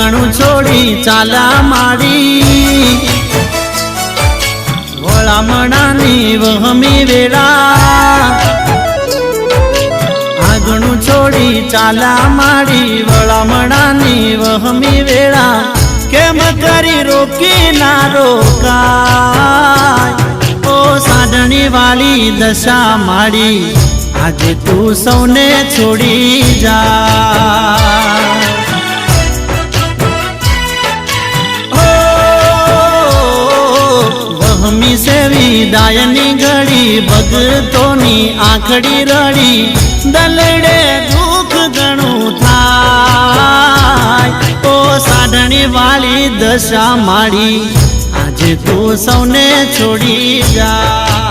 આંગણું છોડી ચાલા માડી વળામણાની વહમી વેળા આંગણું છોડી ચાલા માડી વળામણાની વહમી વેળા કેમ કરી રોકી ના રોકાય ઓ સાધણી વાળી દશા માડી આજે તું સૌને છોડી જા વહમી સેવી દાયની ઘડી ભગતોની આંખડી રડી દલડે દુઃખ ઘણું થાય ઓ સાધણી વાળી દશા માડી આજે તું સૌને છોડી જા